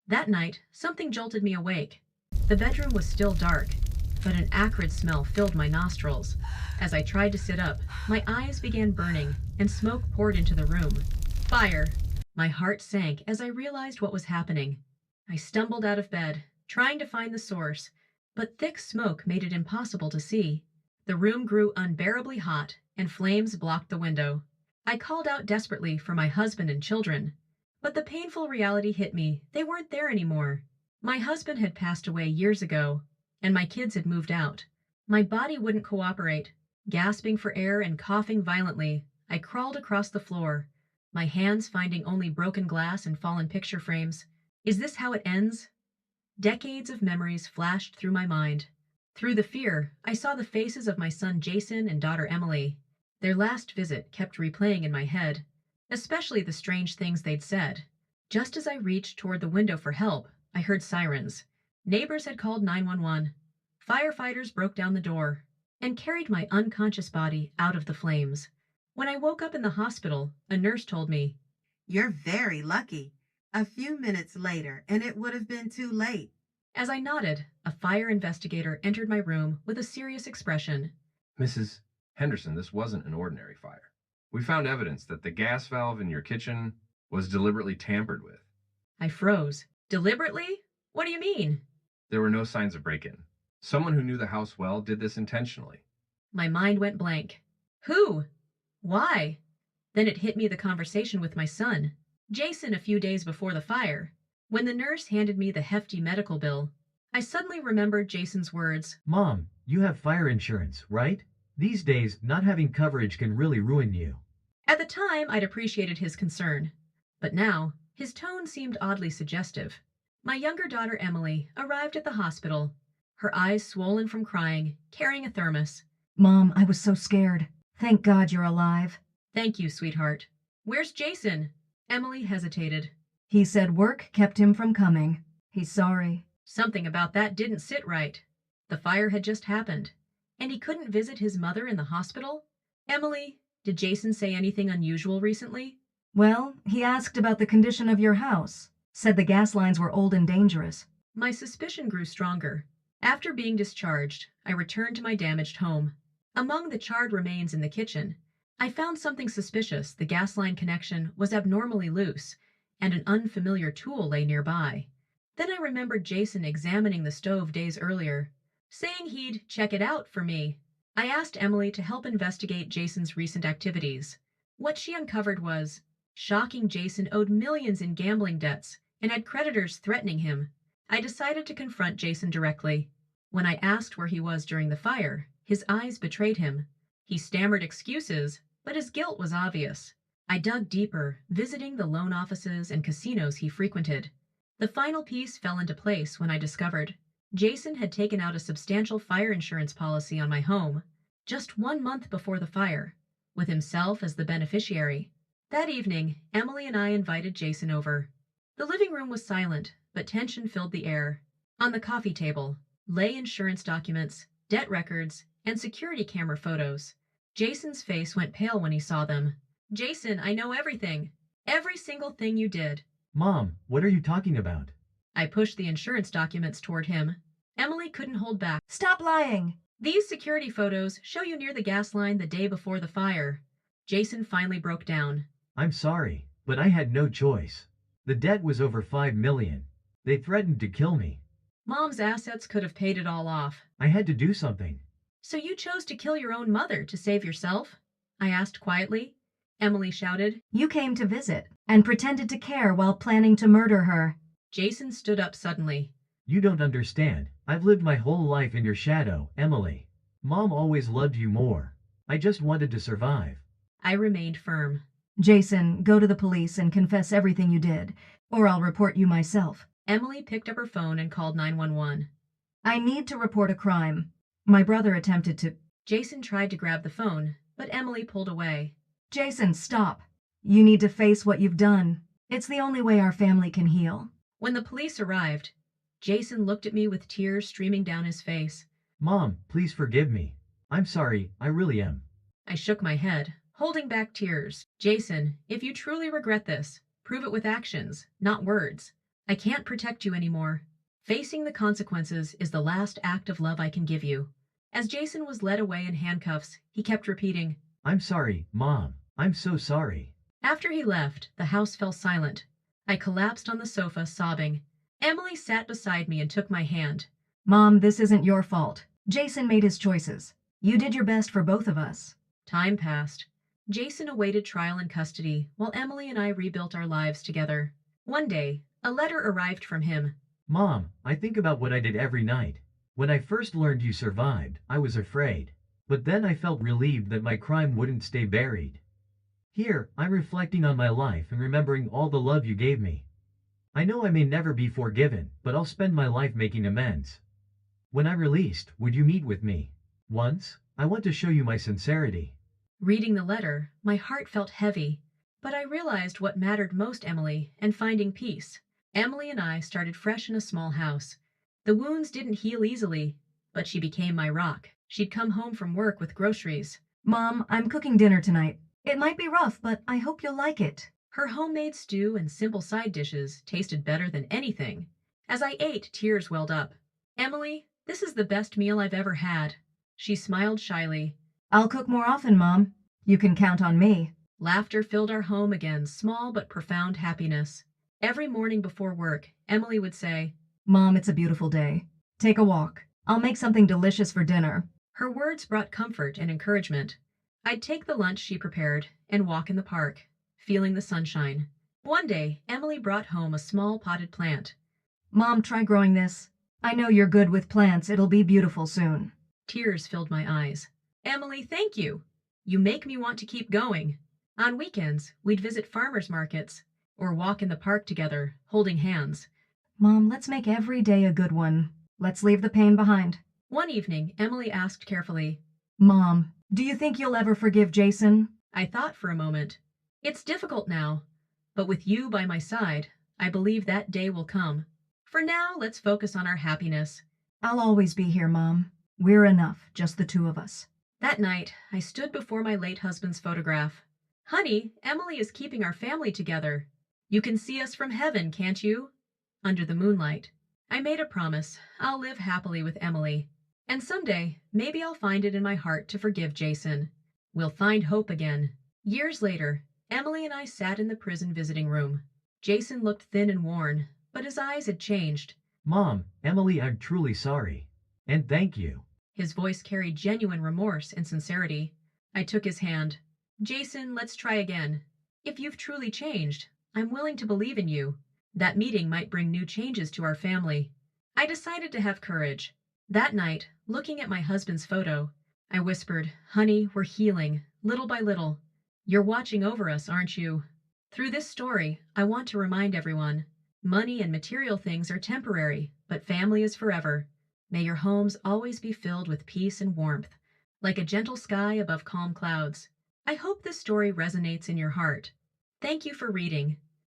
That night, something jolted me awake. The bedroom was still dark, but an acrid smell filled my nostrils. As I tried to sit up, my eyes began burning, and smoke poured into the room. Fire! My heart sank as I realized what was happening. I stumbled out of bed, trying to find the source, but thick smoke made it impossible to see. The room grew unbearably hot, and flames blocked the window. I called out desperately for my husband and children, but the painful reality hit me. They weren't there anymore. My husband had passed away years ago, and my kids had moved out. My body wouldn't cooperate. Gasping for air and coughing violently, I crawled across the floor, my hands finding only broken glass and fallen picture frames. Is this how it ends? Decades of memories flashed through my mind. Through the fear, I saw the faces of my son Jason and daughter Emily. Their last visit kept replaying in my head, especially the strange things they'd said. Just as I reached toward the window for help, I heard sirens. Neighbors had called 911. Firefighters broke down the door and carried my unconscious body out of the flames. When I woke up in the hospital, a nurse told me, "You're very lucky. A few minutes later, and it would have been too late." as I nodded, a fire investigator entered my room with a serious expression. Mrs. Henderson, this wasn't an ordinary fire. We found evidence that the gas valve in your kitchen was deliberately tampered with. I froze. Deliberately? What do you mean? There were no signs of break-in. Someone who knew the house well did this intentionally. My mind went blank. Who? Why? Then it hit me, the conversation with my son, Jason, a few days before the fire. When the nurse handed me the hefty medical bill, I suddenly remembered Jason's words. Mom, you have fire insurance, right? These days, not having coverage can really ruin you. At the time, I'd appreciated his concern, but now, his tone seemed oddly suggestive. My younger daughter Emily arrived at the hospital, her eyes swollen from crying, carrying a thermos. Mom, I was so scared. Thank God you're alive. Thank you, sweetheart. Where's Jason? Emily hesitated. He said work kept him from coming. He's sorry. Something about that didn't sit right. The fire had just happened, and he couldn't visit his mother in the hospital? Emily, did Jason say anything unusual recently? Well, he asked about the condition of your house. Said the gas lines were old and dangerous. My suspicion grew stronger. After being discharged, I returned to my damaged home. Among the charred remains in the kitchen, I found something suspicious. The gas line connection was abnormally loose, and an unfamiliar tool lay nearby. Then I remembered Jason examining the stove days earlier, saying he'd check it out for me. I asked Emily to help investigate Jason's recent activities. What she uncovered was shocking. Jason owed millions in gambling debts and had creditors threatening him. I decided to confront Jason directly. When I asked where he was during the fire, his eyes betrayed him. He stammered excuses, but his guilt was obvious. I dug deeper, visiting the loan offices and casinos he frequented. The final piece fell into place when I discovered Jason had taken out a substantial fire insurance policy on my home, just 1 month before the fire, with himself as the beneficiary. That evening, Emily and I invited Jason over. The living room was silent, but tension filled the air. On the coffee table lay insurance documents, debt records, and security camera photos. Jason's face went pale when he saw them. Jason, I know everything. Every single thing you did. Mom, what are you talking about? I pushed the insurance documents toward him. Emily couldn't hold back. Stop lying! These security photos show you near the gas line the day before the fire. Jason finally broke down. I'm sorry, but I had no choice. The debt was over $5 million. They threatened to kill me. Mom's assets could have paid it all off. I had to do something. So you chose to kill your own mother to save yourself? I asked quietly. Emily shouted. You came to visit and pretended to care while planning to murder her. Jason stood up suddenly. You don't understand. I've lived my whole life in your shadow, Emily. Mom always loved you more. I just wanted to survive. I remained firm. Jason, go to the police and confess everything you did, or I'll report you myself. Emily picked up her phone and called 911. I need to report a crime. My brother attempted to... Jason tried to grab the phone, but Emily pulled away. Jason, stop. You need to face what you've done. It's the only way our family can heal. When the police arrived, Jason looked at me with tears streaming down his face. Mom, please forgive me. I'm sorry, I really am. I shook my head, holding back tears. Jason, if you truly regret this, prove it with actions, not words. I can't protect you anymore. Facing the consequences is the last act of love I can give you. As Jason was led away in handcuffs, he kept repeating, I'm sorry, Mom. I'm so sorry. After he left, the house fell silent. I collapsed on the sofa, sobbing. Emily sat beside me and took my hand. Mom, this isn't your fault. Jason made his choices. You did your best for both of us. Time passed. Jason awaited trial in custody, while Emily and I rebuilt our lives together. One day, a letter arrived from him. Mom, I think about what I did every night. When I first learned you survived, I was afraid. But then I felt relieved that my crime wouldn't stay buried. Here, I'm reflecting on my life and remembering all the love you gave me. I know I may never be forgiven, but I'll spend my life making amends. When I'm released, would you meet with me? Once, I want to show you my sincerity. Reading the letter, my heart felt heavy, but I realized what mattered most, Emily, and finding peace. Emily and I started fresh in a small house. The wounds didn't heal easily, but she became my rock. She'd come home from work with groceries. Mom, I'm cooking dinner tonight. It might be rough, but I hope you'll like it. Her homemade stew and simple side dishes tasted better than anything. As I ate, tears welled up. Emily, this is the best meal I've ever had. She smiled shyly. I'll cook more often, Mom. You can count on me. Laughter filled our home again, small but profound happiness. Every morning before work, Emily would say, Mom, it's a beautiful day. Take a walk. I'll make something delicious for dinner. Her words brought comfort and encouragement. I'd take the lunch she prepared and walk in the park, feeling the sunshine. One day, Emily brought home a small potted plant. Mom, try growing this. I know you're good with plants. It'll be beautiful soon. Tears filled my eyes. Emily, thank you. You make me want to keep going. On weekends, we'd visit farmers markets or walk in the park together, holding hands. Mom, let's make every day a good one. Let's leave the pain behind. One evening, Emily asked carefully, Mom, do you think you'll ever forgive Jason? I thought for a moment. It's difficult now, but with you by my side, I believe that day will come. For now, let's focus on our happiness. I'll always be here, Mom. We're enough, just the two of us. That night, I stood before my late husband's photograph. Honey, Emily is keeping our family together. You can see us from heaven, can't you? Under the moonlight. I made a promise. I'll live happily with Emily. And someday, maybe I'll find it in my heart to forgive Jason. We'll find hope again. Years later, Emily and I sat in the prison visiting room. Jason looked thin and worn, but his eyes had changed. Mom, Emily, I'm truly sorry. And thank you. His voice carried genuine remorse and sincerity. I took his hand. Jason, let's try again. If you've truly changed, I'm willing to believe in you. That meeting might bring new changes to our family. I decided to have courage. That night, looking at my husband's photo, I whispered, Honey, we're healing, little by little. You're watching over us, aren't you? Through this story, I want to remind everyone, money and material things are temporary, but family is forever. May your homes always be filled with peace and warmth, like a gentle sky above calm clouds. I hope this story resonates in your heart. Thank you for reading.